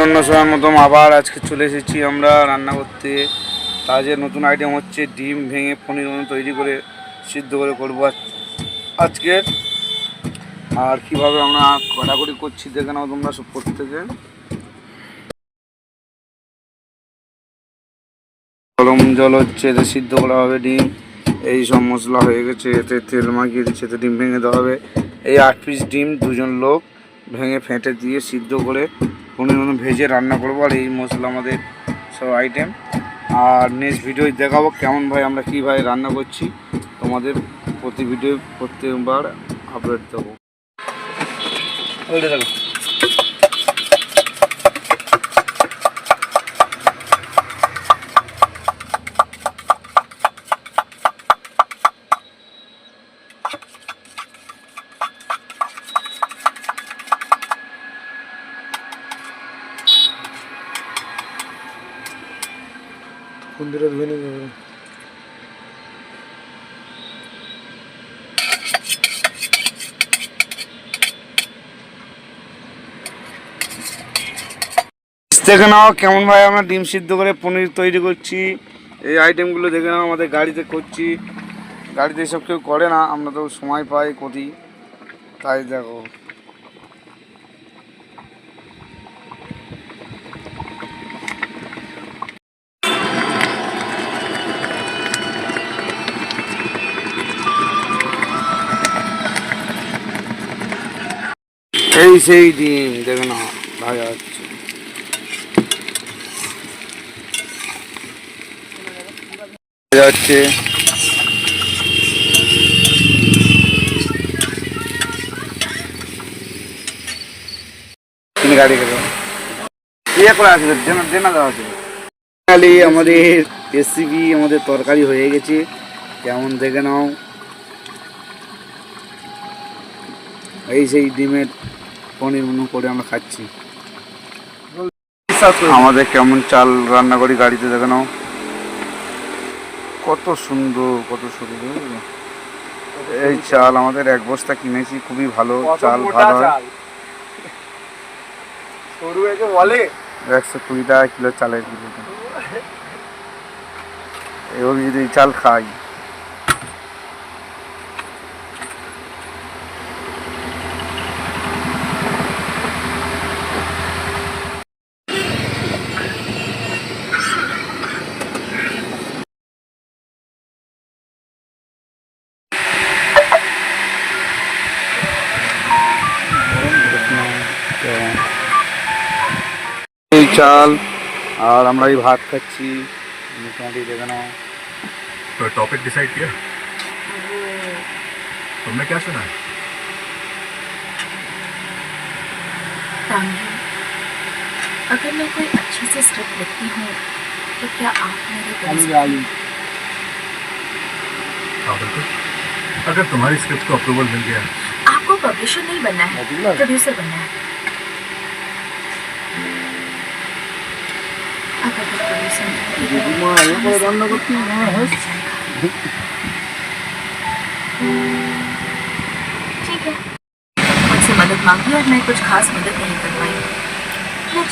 অন্য সময়ের মতো আবার আজকে চলে এসেছি আমরা রান্না করতে। আজকের নতুন আইটেম হচ্ছে ডিম ভেঙে পনির মতো তৈরি করে সিদ্ধ করে করবো আজকের। আর কিভাবে আমরা কাটাকুটি করছি দেখে নাও তোমরা সব প্রত্যেকে। গরম জল হচ্ছে, এতে সিদ্ধ করা হবে ডিম। এই সব মশলা হয়ে গেছে, এতে তেল মাখিয়ে দিচ্ছে, এতে ডিম ভেঙে দেওয়া হবে। এই 8 পিস ডিম দুজন লোক ভেঙে ফেটে দিয়ে সিদ্ধ করে পনির মতো ভেজে রান্না করবো। আর এই মশলা আমাদের সব আইটেম। আর নেক্সট ভিডিও দেখাবো কেমন ভাই আমরা কীভাবে রান্না করছি, তোমাদের প্রতি ভিডিও প্রত্যেকবার আপলোড দেবো। দেখো কুন্দিরা ধুয়ে নিয়ে যাবে। দেখে নাও কেমন ভাই আমরা ডিম সিদ্ধ করে পনির তৈরি করছি। এই আইটেমগুলো দেখে নাও আমাদের গাড়িতে করছি। গাড়িতে এসব কেউ করে না, আমরা তো সময় পাই করি, তাই দেখো। এই সেই ডিম দেখে নাও ভাজা হচ্ছে। হচ্ছে গাড়ি করে ইয়ে করে আসবে, দেনা দেওয়া আছে। আমাদের রেসিপি, আমাদের তরকারি হয়ে গেছে, কেমন দেখে নাও। এই সেই ডিমের পনির মনে করে আমরা খাচ্ছি। আমাদের কেমন চাল রান্না করি গাড়িতে দেখে নাও, কত সুন্দর কত সুন্দর। এই চাল আমাদের 1 বস্তা কিনেছি, খুবই ভালো চাল, ভালো হয়। 120 টাকা কিলো চালের কিলো। এবার যদি এই চাল খাই, এই চাল আর আমরা এই ভাত খাচ্ছি মোটামুটি দেখে নাও। तो टॉपिक डिसाइड किया तुमने? क्या सुना? अगर मैं कोई अच्छी सी स्क्रिप्ट लिखती हूँ तो क्या आप मेरे हाँ बिल्कुल। अगर तुम्हारी स्क्रिप्ट को अप्रूवल मिल गया, आपको पब्लिशर नहीं बनना है, प्रोड्यूसर बनना है। अगर वो प्रोड्यूसर ठीक है, मुझसे मदद मांगी और मैं कुछ खास मदद नहीं कर पाई। मैं